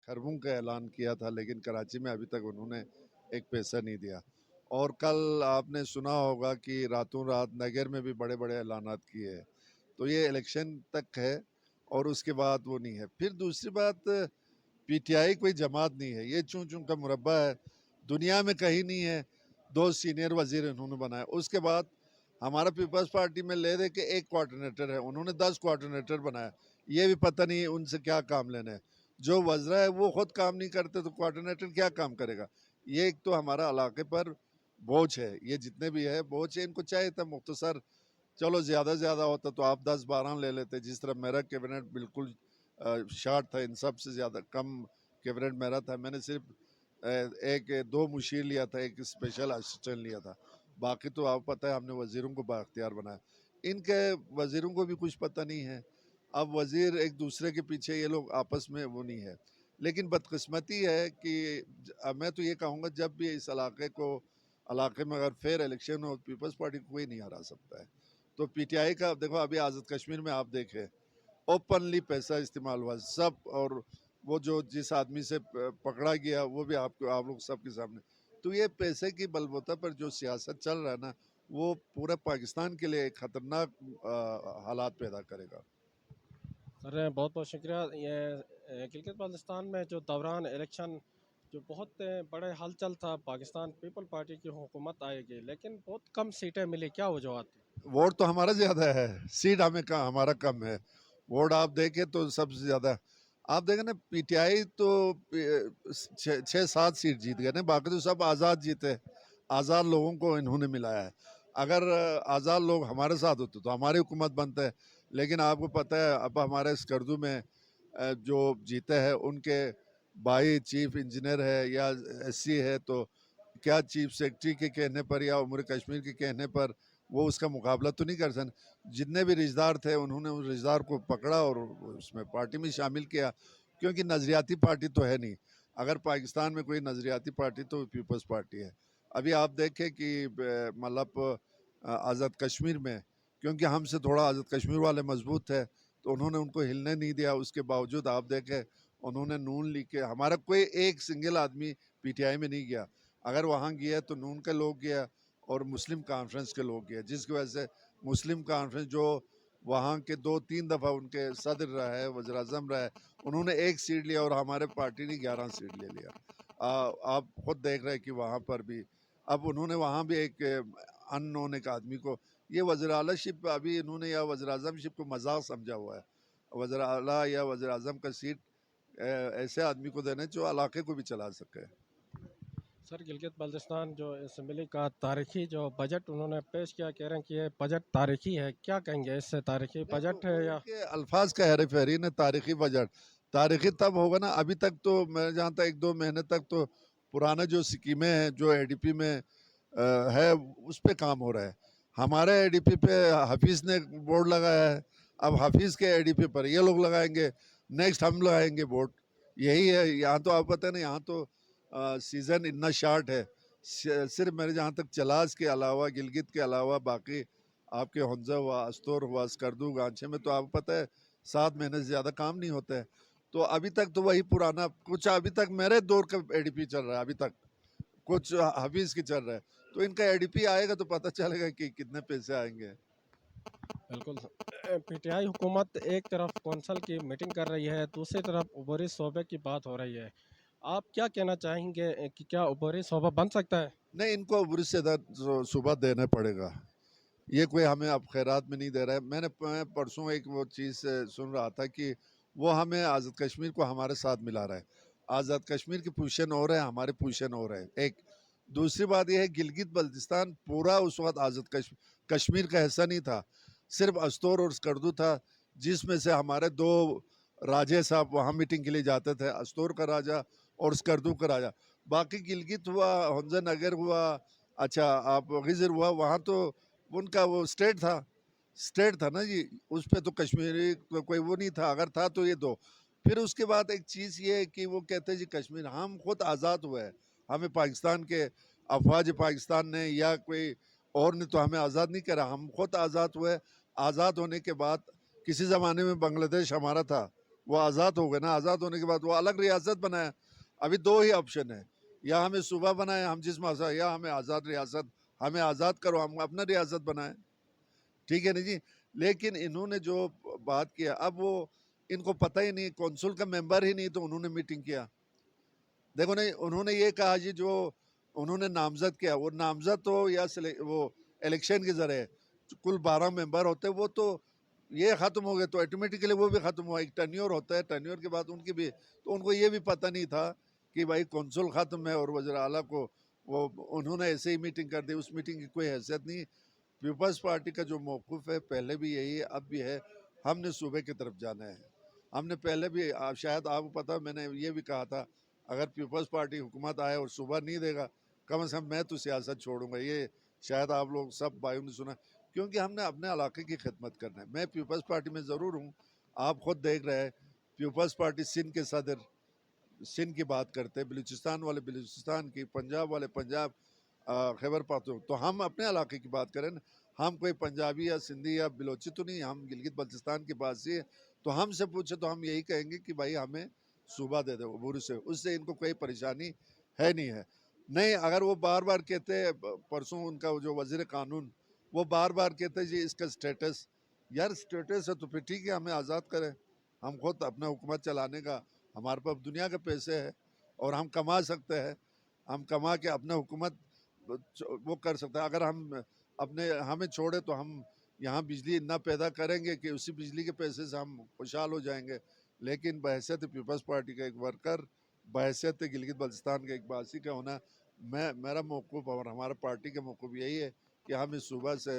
खरबों का ऐलान किया था, लेकिन कराची में अभी तक उन्होंने एक पैसा नहीं दिया। और कल आपने सुना होगा कि रातों रात नगर में भी बड़े बड़े ऐलानात किए हैं। तो ये इलेक्शन तक है और उसके बाद वो नहीं है। फिर दूसरी बात, पीटीआई कोई जमात नहीं है, ये चूं चूं का मुरब्बा है, दुनिया में कहीं नहीं है। दो सीनियर वजीर इन्होंने बनाए, उसके बाद हमारा पीपल्स पार्टी में ले दे के एक कोऑर्डिनेटर है, उन्होंने 10 कोऑर्डिनेटर बनाया। ये भी पता नहीं उनसे क्या काम लेना है। जो वज़रा है वो खुद काम नहीं करते तो कोऑर्डिनेटर क्या काम करेगा। ये एक तो हमारा इलाके पर बोझ है, ये जितने भी है बोझ है। इनको चाहिए था मुख्तसर, चलो ज़्यादा से ज़्यादा होता तो आप 10-12 ले लेते, जिस तरह मेरा कैबिनेट बिल्कुल शार्ट था, इन सब से ज़्यादा कम कैबिनेट मेरा था। मैंने सिर्फ एक दो मुशीर लिया था, एक स्पेशल असिस्टेंट लिया था, बाकी तो आपको पता है हमने वज़ीरों को बाख्तियार बनाया। इनके वज़ीरों को भी कुछ पता नहीं है। अब वज़ीर एक दूसरे के पीछे, ये लोग आपस में वो नहीं है। लेकिन बदकिस्मती है कि मैं तो ये कहूँगा, जब भी इस इलाके में अगर फेयर इलेक्शन हो, पीपल्स पार्टी को कोई नहीं हरा सकता है। तो पीटीआई का देखो, अभी आज़ाद कश्मीर में आप देखें, ओपनली पैसा इस्तेमाल हुआ सब। और वो जो जिस आदमी से पकड़ा गया वो भी आप लोग सबके सामने। तो ये पैसे की बलबूता पर जो सियासत चल रहा है ना, वो पूरा पाकिस्तान के लिए एक खतरनाक हालात पैदा करेगा। सर बहुत बहुत शुक्रिया। ये गिलगित बाल्टिस्तान में जो दौरान इलेक्शन जो बहुत बड़े हलचल था, पाकिस्तान पीपल पार्टी की हुकूमत आएगी लेकिन बहुत कम सीटें मिली, क्या वजूहत थी? वोट तो हमारा ज़्यादा है, सीट हमारा कम है। वोट आप देखें तो सबसे ज़्यादा आप देखें ना, पीटीआई तो 6-7 सीट जीत गए ना, बाकी तो सब आज़ाद जीते। आज़ाद लोगों को इन्होंने मिलाया है। अगर आज़ाद लोग हमारे साथ होते तो हमारी हुकूमत बनते है। लेकिन आपको पता है अब हमारे स्कर्दू में जो जीते हैं उनके भाई चीफ इंजीनियर है या एससी है, तो क्या चीफ सेक्रेटरी के कहने पर या उमर कश्मीर के कहने पर वो उसका मुकाबला तो नहीं कर सकते। जितने भी रिश्तेदार थे उन्होंने उस रिश्तेदार को पकड़ा और उसमें पार्टी में शामिल किया, क्योंकि नज़रियाती पार्टी तो है नहीं। अगर पाकिस्तान में कोई नज़रियाती पार्टी तो पीपल्स पार्टी है। अभी आप देखें कि मतलब आज़ाद कश्मीर में, क्योंकि हमसे थोड़ा आज़ाद कश्मीर वाले मजबूत थे, तो उन्होंने उनको हिलने नहीं दिया। उसके बावजूद आप देखें उन्होंने नून लीग के, हमारा कोई एक सिंगल आदमी पीटीआई में नहीं गया। अगर वहाँ गया तो नून के लोग गया और मुस्लिम कॉन्फ्रेंस के लोग गए, जिसकी वजह से मुस्लिम कॉन्फ्रेंस जो वहाँ के 2-3 दफ़ा उनके सदर रहा है, वज़ीर आज़म रहा है, उन्होंने 1 सीट लिया और हमारे पार्टी ने 11 सीट ले लिया। आप खुद देख रहे हैं कि वहाँ पर भी अब उन्होंने वहाँ भी एक अननोन एक आदमी को, ये वज़ीर आलाशिप अभी इन्होंने या वज़ीर आज़मशिप को मजाक समझा हुआ है। वज़ीर आला या वज़ीर आज़म का सीट ऐसे आदमी को देना जो इलाके को भी चला सके। सर गिलगित बाल्टिस्तान जो असम्बली का तारीखी जो बजट उन्होंने पेश किया, कह रहे हैं कि ये बजट तारीखी है, क्या कहेंगे इससे? तारीखी नहीं तो बजट है वो या? उनके अल्फाज का हेर फेरी ने, तारीखी बजट तारीखी तब होगा ना, अभी तक तो मैं जानता 1-2 महीने तक तो पुराना जो स्कीमें हैं जो एडीपी में है उस पे काम हो रहा है। हमारे एडीपी पे हफीज़ ने बोर्ड लगाया है, अब हफीज़ के एडीपी पर ये लोग लगाएंगे, नेक्स्ट हम लगाएंगे बोर्ड। यही है यहाँ तो, आप पता है ना, यहाँ तो सीज़न इतना शार्ट है। सिर्फ मेरे जहाँ तक चलास के अलावा, गिलगित के अलावा, बाकी आपके हंजा हुआ, अस्तोर हुआ, स्कर्दू, गांचे में तो आपको पता है 7 महीने से ज़्यादा काम नहीं होता है। तो अभी तक तो वही पुराना कुछ, अभी तक मेरे दौर का एडीपी चल रहा है, अभी तक कुछ हफीज़ की चल रहा है। तो इनका एडीपी आएगा तो पता चलेगा कि कितने पैसे आएंगे। बिल्कुल। पीटीआई हुकूमत एक तरफ कौंसल की मीटिंग कर रही है, दूसरी तरफ उबरी शोबे की बात हो रही है। आप क्या कहना चाहेंगे कि क्या उबरी शोबा बन सकता है? नहीं, इनको उब्र से सुबह देना पड़ेगा। ये कोई हमें अब खैरात में नहीं दे रहा है। मैं परसों एक वो चीज़ सुन रहा था कि वो हमें आज़ाद कश्मीर को हमारे साथ मिला रहा है। आज़ाद कश्मीर की पोजीशन और है, हमारी पोजीशन और है। एक दूसरी बात यह है, गिलगित बल्तिस्तान पूरा उस वक्त आज़ाद कश्मीर का हिस्सा नहीं था, सिर्फ अस्तोर और स्कर्दू था, जिसमें से हमारे 2 राजे साहब वहाँ मीटिंग के लिए जाते थे, अस्तोर का राजा और स्कर्दू का राजा। बाकी गिलगित हुआ, हंजा नगर हुआ, अच्छा आप गिजर हुआ, वहाँ तो उनका वो स्टेट था ना जी, उस पे तो कश्मीरी तो कोई वो नहीं था, अगर था तो ये दो। फिर उसके बाद एक चीज़ ये है कि वो कहते हैं जी कश्मीर हम खुद आज़ाद हुए हैं, हमें पाकिस्तान के अफवाज पाकिस्तान ने या कोई और ने तो हमें आज़ाद नहीं करा, हम खुद आज़ाद हुए। आज़ाद होने के बाद किसी ज़माने में बांग्लादेश हमारा था, वो आज़ाद हो गए ना, आज़ाद होने के बाद वो अलग रियासत बनाया। अभी दो ही ऑप्शन है, या हमें सूबा बनाए हम जिस मसा, या हमें आज़ाद रियासत, हमें आज़ाद करो, हम अपना रियासत बनाए, ठीक है ना जी। लेकिन इन्होंने जो बात किया, अब वो इनको पता ही नहीं, कौंसिल का मेंबर ही नहीं, तो उन्होंने मीटिंग किया। देखो नहीं, उन्होंने ये कहा जी जो उन्होंने नामजद किया, वो नामजद हो या वो इलेक्शन के जरिए कुल 12 मेंबर होते, वो तो ये ख़त्म हो गए तो ऑटोमेटिकली वो भी ख़त्म हुआ। एक टर्न्योर होता है, टर्न्योर के बाद उनकी भी, तो उनको ये भी पता नहीं था कि भाई कौंसिल ख़त्म है और वज़ीर आला को वो उन्होंने ऐसे ही मीटिंग कर दी। उस मीटिंग की कोई हैसियत नहीं। पीपल्स पार्टी का जो मौक़िफ़ है पहले भी यही है, अब भी है, हमने सूबे की तरफ जाना है। हमने पहले भी शायद आपको पता है, मैंने ये भी कहा था, अगर पीपल्स पार्टी हुकूमत आए और सूबा नहीं देगा, कम से कम मैं तो सियासत छोड़ूंगा। ये शायद आप लोग सब भाइयों ने सुना, क्योंकि हमने अपने इलाके की खिदमत करना है। मैं पीपल्स पार्टी में ज़रूर हूँ, आप खुद देख रहे हैं। पीपल्स पार्टी सिंध के सदर सिंध की बात करते हैं, बलूचिस्तान वाले बलूचिस्तान की, पंजाब वाले पंजाब, खैबर पाख्तूनख्वा। तो हम अपने इलाके की बात करें ना, हम कोई पंजाबी या सिंधी या बलोची तो नहीं, हम गिलगित बल्तिस्तान के पास ही है। तो हमसे पूछे तो हम यही कहेंगे कि भाई हमें सूबा दे दो अबूरी से, उससे इनको कोई परेशानी है नहीं है। नहीं, अगर वो बार बार कहते, परसों उनका जो वजीर कानून, वो बार बार कहते जी इसका स्टेटस, यार स्टेटस है तो फिर ठीक है, हमें आज़ाद करें, हम खुद अपना हुकूमत चलाने का, हमारे पास दुनिया के पैसे है और हम कमा सकते हैं, हम कमा के अपना हुकूमत वो कर सकते हैं। अगर हम अपने हमें छोड़े तो हम यहाँ बिजली इतना पैदा करेंगे कि उसी बिजली के पैसे से हम खुशहाल हो जाएंगे। लेकिन बहैसियत पीपल्स पार्टी का एक वर्कर, बहैसियत गिलगित बल्तिस्तान के एक बासी का होना, मेरा मौक़िफ़ और हमारा पार्टी का मौक़िफ़ यही है कि हम इस सूबा से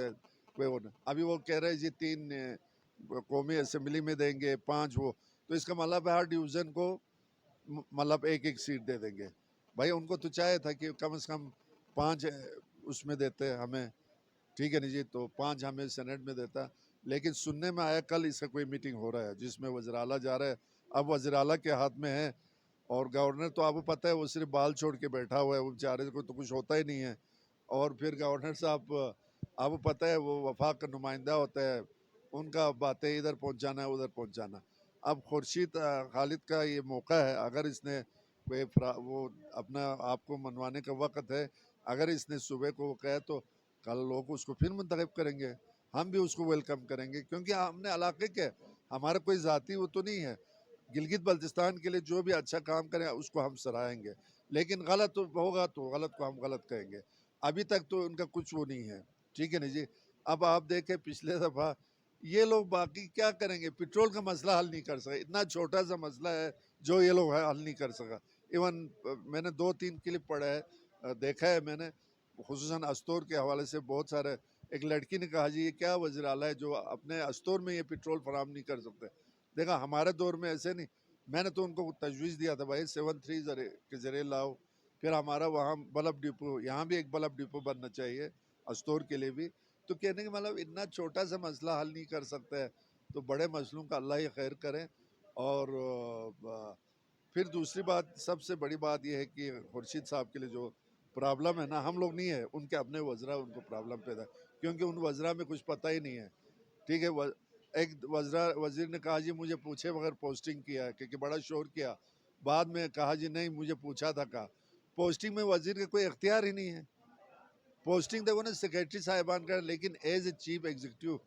कोई होना। अभी वो कह रहे हैं जी 3 कौमी असम्बली में देंगे, 5 वो, तो इसका मतलब हर डिवीज़न को मतलब एक एक सीट दे देंगे। भाई उनको तो चाहे था कि कम से कम 5 उसमें देते हमें, ठीक है नहीं जी, तो 5 हमें सेनेट में देता। लेकिन सुनने में आया कल इसका कोई मीटिंग हो रहा है जिसमें वज़ीर आला जा रहा है। अब वज़ीर आला के हाथ में है, और गवर्नर तो आपको पता है वो सिर्फ बाल छोड़ के बैठा हुआ है, वो बेचारे को तो कुछ होता ही नहीं है। और फिर गवर्नर साहब, आपको पता है वो वफाक का नुमाइंदा होता है, उनका बातें इधर पहुंचाना है उधर पहुंचाना। अब खुर्शीद खालिद का ये मौका है, अगर इसने कोई वो अपना आपको मनवाने का वक्त है, अगर इसने सुबह को कहे तो कल लोग उसको फिर मुंतखब करेंगे, हम भी उसको वेलकम करेंगे, क्योंकि हमने इलाके के, हमारा कोई ज़ाती वो तो नहीं है। गिलगित बल्तिस्तान के लिए जो भी अच्छा काम करें उसको हम सराहेंगे, लेकिन गलत होगा तो गलत को हम गलत कहेंगे। अभी तक तो उनका कुछ वो नहीं है, ठीक है ना जी। अब आप देखें पिछले दफ़ा ये लोग बाकी क्या करेंगे, पेट्रोल का मसला हल नहीं कर सके, इतना छोटा सा मसला है जो ये लोग हल नहीं कर सका। इवन मैंने 2-3 क्लिप पढ़ा है, देखा है मैंने, खुसूसन अस्तूर के हवाले से बहुत सारे, एक लड़की ने कहा जी ये क्या वज़ीर आला है जो अपने अस्तूर में ये पेट्रोल फराम नहीं कर सकते। देखा हमारे दौर में ऐसे नहीं, मैंने तो उनको तजवीज़ दिया था भाई 73 के ज़रिए लाओ, फिर हमारा वहाँ बल्ब डिपो, यहाँ भी एक बल्ब डिपो बनना चाहिए अस्तूर के लिए भी। तो कहने का मतलब इतना छोटा सा मसला हल नहीं कर सकता है, तो बड़े मसलों का अल्लाह ही खैर करें। और फिर दूसरी बात, सबसे बड़ी बात यह है कि खुर्शीद साहब के लिए जो प्रॉब्लम है ना, हम लोग नहीं है, उनके अपने वज़रा उनको प्रॉब्लम पैदा, क्योंकि उन वज़रा में कुछ पता ही नहीं है, ठीक है। एक वज़ीर ने कहा जी मुझे पूछे बगैर पोस्टिंग किया है, क्योंकि बड़ा शोर किया, बाद में कहा जी नहीं मुझे पूछा था। कहा पोस्टिंग में वज़ीर का कोई इख्तियार ही नहीं है, पोस्टिंग देखो ना सेक्रेटरी साहिबान का, लेकिन एज ए चीफ एग्जीक्यूटिव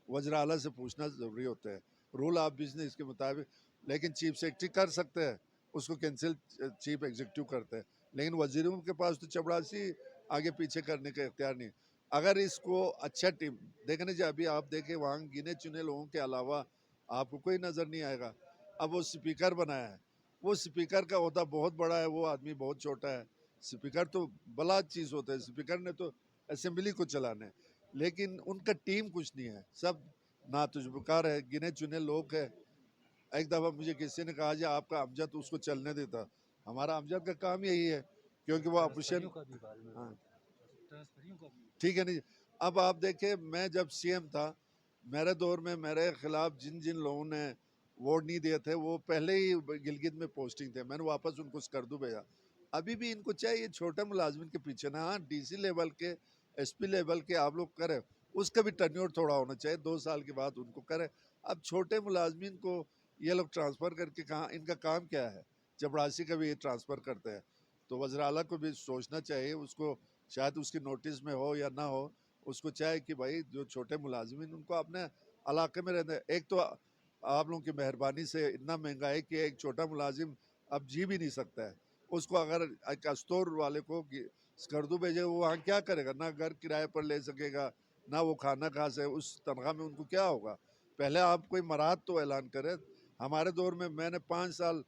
वज़ीर आला से पूछना ज़रूरी होता है, रूल ऑफ बिजनेस के मुताबिक। लेकिन चीफ सेक्रेटरी कर सकते हैं, उसको कैंसिल चीफ एग्जीक्यूटिव करते हैं, लेकिन वज़ीरों के पास तो चपड़ासी आगे पीछे करने का इख्तियार नहीं। अगर इसको अच्छा टीम देखने जाए, अभी आप देखें वहाँ गिने चुने लोगों के अलावा आपको कोई नज़र नहीं आएगा। अब वो स्पीकर बनाया है, वो स्पीकर का ओहदा बहुत बड़ा है, वो आदमी बहुत छोटा है। स्पीकर तो बला चीज़ होता है, स्पीकर ने तो असेंबली को चलाना है, लेकिन उनका टीम कुछ नहीं है, सब नातजुर्बाकार है, गिने चुने लोग हैं। एक दफ़ा मुझे किसी ने कहा जी आपका अमजद उसको चलने देता, हमारा अमजद का काम यही है, क्योंकि वो ऑपरेशन, हाँ ठीक है नहीं। अब आप देखें मैं जब सीएम था, मेरे दौर में मेरे खिलाफ जिन जिन लोगों ने वोट नहीं दिए थे वो पहले ही गिलगित में पोस्टिंग थे, मैंने वापस उनको स्कर्दू भेजा। अभी भी इनको चाहिए छोटे मुलाजमिन के पीछे ना, हाँ डीसी लेवल के, एसपी लेवल के आप लोग करें, उसका भी टर्न्योर थोड़ा होना चाहिए, 2 साल के बाद उनको करें। अब छोटे मुलाजमिन को ये लोग ट्रांसफ़र करके कहाँ, इनका काम क्या है? चपरासी का भी ये ट्रांसफ़र करते हैं। तो वज़ीर आला को भी सोचना चाहिए, उसको शायद उसकी नोटिस में हो या ना हो, उसको चाहे कि भाई जो छोटे मुलाजिमीन उनको अपने इलाके में रहते हैं। एक तो आप लोगों की मेहरबानी से इतना महंगा है कि एक छोटा मुलाजिम अब जी भी नहीं सकता है। उसको अगर एक स्टोर वाले को स्कर्दू भेजे, वो वहाँ क्या करेगा? ना घर किराए पर ले सकेगा, ना वो खाना खा सके, उस तनख्वाह में उनको क्या होगा? पहले आप कोई मराहत तो ऐलान करें। हमारे दौर में मैंने 5 साल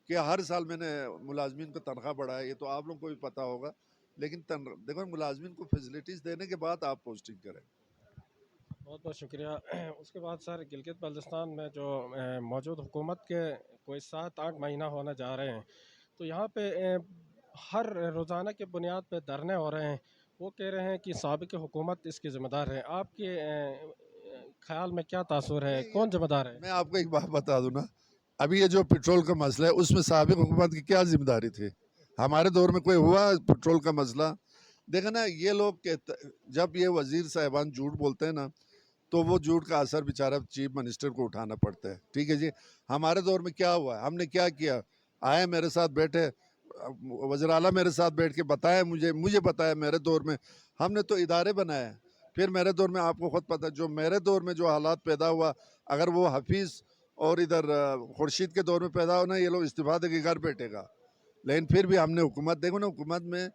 के हर साल मैंने मुलाजमीन को तनख्वाह बढ़ाया, ये तो आप लोगों को भी पता होगा। लेकिन देखो, मुलाजमीन को फैसिलिटीज़ देने के बाद आप पोस्टिंग करें। बहुत बहुत शुक्रिया। उसके बाद सर गिलगित बल्तिस्तान में जो मौजूद हुकूमत के कोई 7-8 महीना होने जा रहे हैं, तो यहाँ पे हर रोज़ाना की बुनियाद पे धरने हो रहे हैं। वो कह रहे हैं कि साबिक हुकूमत इसकी ज़िम्मेदार है। आपके ख़्याल में क्या तासुर है, नहीं, ये कौन ज़िम्मेदार है? मैं आपको एक बात बता दूं ना, अभी ये जो पेट्रोल का मसला है, उसमें साबिक हुकूमत की क्या जिम्मेदारी थी? हमारे दौर में कोई हुआ पेट्रोल का मसला? देखा ना, ये लोग कहते, जब ये वजीर साहिबान झूठ बोलते हैं ना, तो वो झूठ का असर बेचारा चीफ मिनिस्टर को उठाना पड़ता है। ठीक है जी। हमारे दौर में क्या हुआ, हमने क्या किया? आए मेरे साथ बैठे, वज़ीर आला मेरे साथ बैठ के बताया, मुझे मुझे बताया मेरे दौर में हमने तो इदारे बनाए। फिर मेरे दौर में आपको खुद पता है, जो मेरे दौर में जो हालात पैदा हुआ, अगर वो हफीज़ और इधर खुर्शीद के दौर में पैदा होना, ये लोग इस्तीफा दे के घर बैठेगा। लेकिन फिर भी हमने हुकूमत, देखो ना, हुकूमत में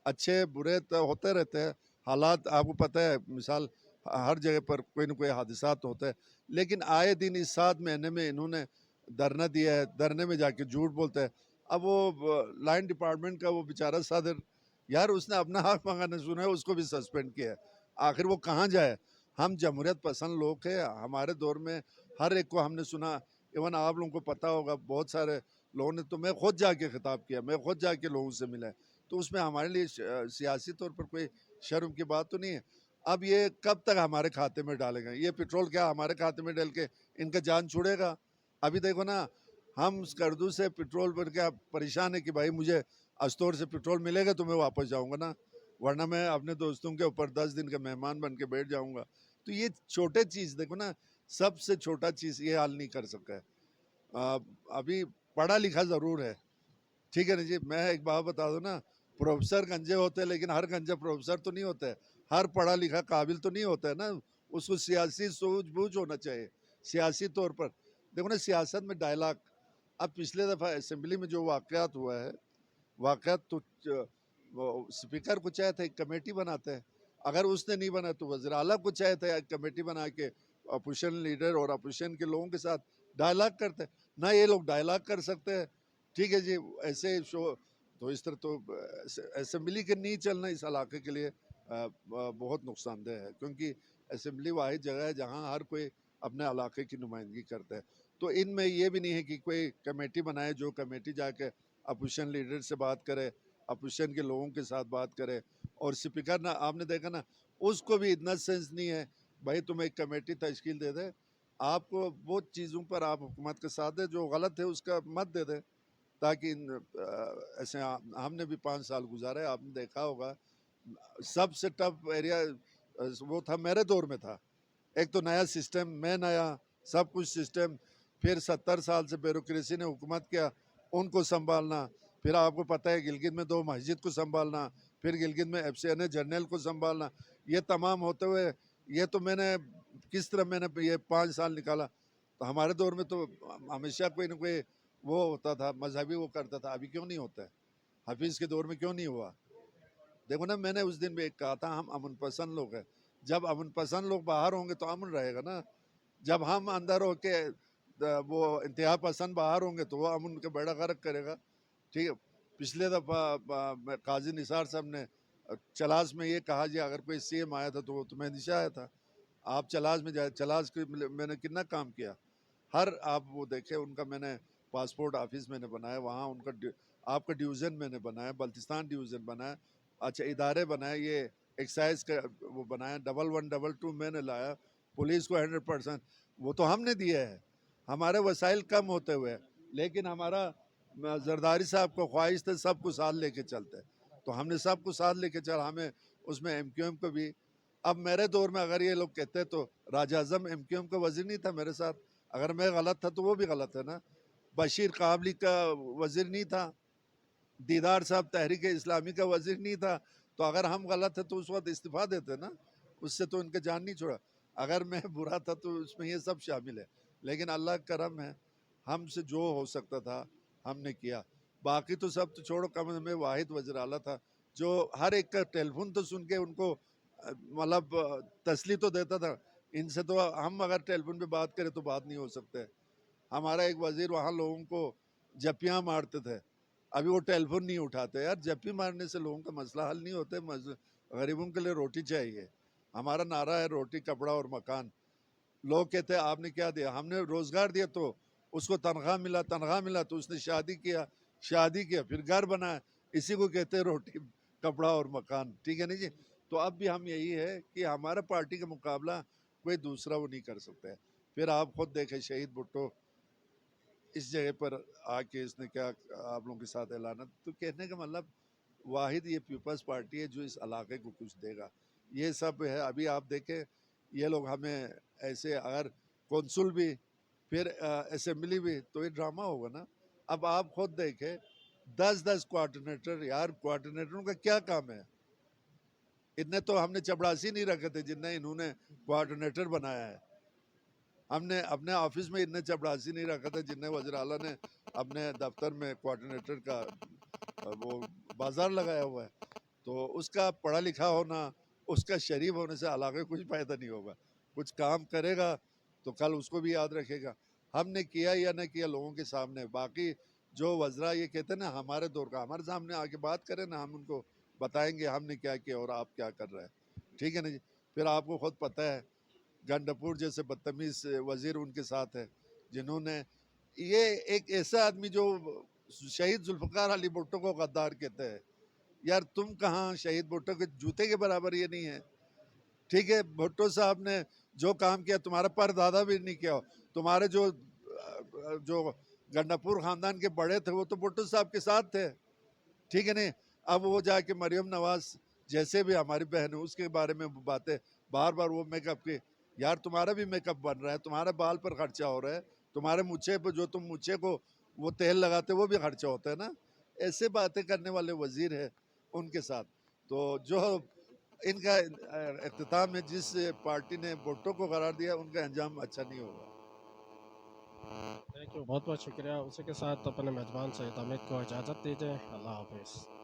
अच्छे बुरे तो होते रहते हैं। हालात आपको पता है, मिसाल हर जगह पर कोई ना कोई हादसात होते हैं। लेकिन आए दिन इस 7 महीने में इन्होंने धरना दिया है, धरने में जाके झूठ बोलते हैं। अब वो लाइन डिपार्टमेंट का वो बेचारा सदर, यार उसने अपना हक मांगा, सुना है उसको भी सस्पेंड किया है। आखिर वो कहाँ जाए? हम जमहूरियत पसंद लोग हैं। हमारे दौर में हर एक को हमने सुना। इवन आप लोगों को पता होगा, बहुत सारे लोगों ने, तो मैं खुद जाके खिताब किया, मैं खुद जाके लोगों से मिला। तो उसमें हमारे लिए सियासी तौर पर कोई शर्म की बात तो नहीं है। अब ये कब तक हमारे खाते में डालेंगे? ये पेट्रोल क्या हमारे खाते में डाल के इनका जान छुड़ेगा? अभी देखो ना, हम स्कर्दू से पेट्रोल पर क्या परेशान है कि भाई मुझे स्टोर से पेट्रोल मिलेगा तो मैं वापस जाऊंगा ना, वरना मैं अपने दोस्तों के ऊपर 10 दिन का मेहमान बन के बैठ जाऊंगा। तो ये छोटे चीज़ देखो ना, सबसे छोटा चीज़ ये हाल नहीं कर सका है। अभी पढ़ा लिखा ज़रूर है, ठीक है ना जी। मैं एक बात बता दूं ना, प्रोफेसर गंजे होते हैं, लेकिन हर गंजा प्रोफेसर तो नहीं होता है। हर पढ़ा लिखा काबिल तो नहीं होता है ना। उसको सियासी सूझबूझ होना चाहिए, सियासी तौर पर। देखो ना, सियासत में डायलॉग, अब पिछले दफ़ा असेंबली में जो वाक़यात हुआ है, वाक़यात तो वो स्पीकर को चाहे था एक कमेटी बनाते हैं। अगर उसने नहीं बना तो वज़ीर आला को चाहे था एक कमेटी बना के अपोजिशन लीडर और अपोजिशन के लोगों के साथ डायलॉग करते हैं। ना ये लोग डायलॉग कर सकते हैं। ठीक है जी। ऐसे शो तो इस तरह तो असेंबली के नहीं चलना इस इलाके के लिए बहुत नुकसानदेह है, क्योंकि असेंबली वाहिद जगह है जहाँ हर कोई अपने इलाके की नुमाइंदगी करता है। तो इनमें ये भी नहीं है कि कोई कमेटी बनाए, जो कमेटी जाके अपोजिशन लीडर से बात करे, अपोजिशन के लोगों के साथ बात करे। और स्पीकर ना, आपने देखा ना, उसको भी इतना सेंस नहीं है, भाई तुम एक कमेटी तश्कील दे दे, आपको वो चीज़ों पर आप हुकूमत के साथ दे, जो गलत है उसका मत दे दे, ताकि ऐसे हमने भी 5 साल गुजारे, आपने देखा होगा। सबसे टफ एरिया वो था, मेरे दौर में था। एक तो नया सिस्टम, मैं नया, सब कुछ सिस्टम। फिर 70 साल से ब्यूरोक्रेसी ने हुकूमत किया, उनको संभालना। फिर आपको पता है गिलगित में 2 मस्जिद को संभालना, फिर गिलगित में एफसीएन जनरल को संभालना। ये तमाम होते हुए, ये तो मैंने किस तरह मैंने ये 5 साल निकाला। तो हमारे दौर में तो हमेशा कोई ना कोई वो होता था, मजहबी वो करता था। अभी क्यों नहीं होता है? हफीज़ के दौर में क्यों नहीं हुआ? देखो ना, मैंने उस दिन भी एक कहा था, हम अमन पसंद लोग हैं। जब अमन पसंद लोग बाहर होंगे तो अमन रहेगा ना। जब हम अंदर होके वो इंतहा पसंद बाहर होंगे तो वो अमन का बेड़ा गर्क करेगा। ठीक है। पिछले दफ़ा काजी निसार साहब ने चलास में ये कहा जी, अगर कोई सीएम आया था तो वो तो मेहंदिशा आया था। आप चलास में जाए, चलास के मैंने कितना काम किया। हर आप वो देखे उनका, मैंने पासपोर्ट ऑफिस मैंने बनाया, वहाँ उनका आपका डिवीज़न मैंने बनाया, बल्तिस्तान डिवीज़न बनाया। अच्छा, इदारे बनाए, ये एक्साइज का वो बनाया, 1112 मैंने लाया। पुलिस को 100% वो तो हमने दिया है। हमारे वसाइल कम होते हुए, लेकिन हमारा जरदारी साहब को ख्वाहिश थे सबको साथ लेके चलते, तो हमने सबको साथ लेके चल, हमें उसमें एमक्यूएम को भी। अब मेरे दौर में अगर ये लोग कहते तो राजा आजम एमक्यूएम का वजीर नहीं था मेरे साथ, अगर मैं गलत था तो वो भी गलत है ना। बशीर काबली का वजीर नहीं था, दीदार साहब तहरीक इस्लामी का वजीर नहीं था, तो अगर हम गलत है तो उस वक्त इस्तीफा देते ना, उससे तो इनका जान नहीं छोड़ा। अगर मैं बुरा था तो उसमें ये सब शामिल है, लेकिन अल्लाह का करम है, हमसे जो हो सकता था हमने किया। बाकी तो सब तो छोड़ो, कम में वाहिद वज़ीर आला था जो हर एक का टेलीफोन तो सुन के उनको मतलब तसली तो देता था। इनसे तो हम अगर टेलीफोन पे बात करें तो बात नहीं हो सकते। हमारा एक वजीर वहाँ लोगों को जपियाँ मारते थे, अभी वो टेलीफोन नहीं उठाते। यार जप्पी मारने से लोगों का मसला हल नहीं होते, गरीबों के लिए रोटी चाहिए। हमारा नारा है रोटी कपड़ा और मकान। लोग कहते हैं आपने क्या दिया, हमने रोजगार दिया तो उसको तनख्वाह मिला, तनख्वाह मिला तो उसने शादी किया, शादी किया फिर घर बनाया, इसी को कहते हैं रोटी कपड़ा और मकान। ठीक है नहीं जी। तो अब भी हम यही है कि हमारा पार्टी का मुकाबला कोई दूसरा वो नहीं कर सकता है। फिर आप खुद देखें शहीद भुट्टो इस जगह पर आके इसने क्या आप लोगों के साथ ऐलाना, तो कहने का मतलब वाहिद ये पीपल्स पार्टी है जो इस इलाके को कुछ देगा। ये सब है। अभी आप देखें ये लोग हमें ऐसे, अगर कौंसुल भी फिर असेंबली भी, तो ये ड्रामा होगा ना। अब आप खुद देखें 10-10 कोऑर्डिनेटर, यार कोऑर्डिनेटरों का क्या काम है। इतने तो हमने चपड़ासी नहीं रखे थे जिनने इन्होंने कोऑर्डिनेटर बनाया है। हमने अपने ऑफिस में इतने चपड़ासी नहीं रखा था जिनने वज़ीर आला ने अपने दफ्तर में कोऑर्डिनेटर का वो बाजार लगाया हुआ है। तो उसका पढ़ा लिखा होना, उसका शरीफ होने से इलाके कुछ फ़ायदा नहीं होगा। कुछ काम करेगा तो कल उसको भी याद रखेगा। हमने किया या नहीं किया लोगों के सामने। बाकी जो वज़रा ये कहते हैं ना हमारे दौर का, हमारे सामने आके बात करें ना, हम उनको बताएंगे हमने क्या किया और आप क्या कर रहे हैं। ठीक है ना जी। फिर आपको खुद पता है गंडापुर जैसे बदतमीज वजीर उनके साथ है, जिन्होंने ये एक ऐसा आदमी जो शहीद जुल्फ़िकार अली भुट्टो को गद्दार कहते हैं। यार तुम कहाँ, शहीद भुट्टो के जूते के बराबर ये नहीं है। ठीक है, भुट्टो साहब ने जो काम किया तुम्हारा परदादा भी नहीं किया। तुम्हारे जो जो गंडापुर खानदान के बड़े थे वो तो भुट्टो साहब के साथ थे। ठीक है नहीं। अब वो जाके मरियम नवाज जैसे भी हमारी बहन है उसके बारे में बातें बार बार वो मेकअप के, यार तुम्हारा भी मेकअप बन रहा है, तुम्हारे बाल पर खर्चा हो रहा है, तुम्हारे मुच्छे पर जो तुम मुच्छे को वो तेल लगाते वो भी खर्चा होता है ना। ऐसे बातें करने वाले वजीर है उनके साथ। तो जो इनका इख्तिताम है, जिस पार्टी ने भुट्टो को करार दिया उनका अंजाम अच्छा नहीं होगा। थैंक यू, बहुत बहुत शुक्रिया। उसी के साथ अपने मेज़बान सईद हामिद को इजाज़त दीजिए। अल्लाह हाफिज़।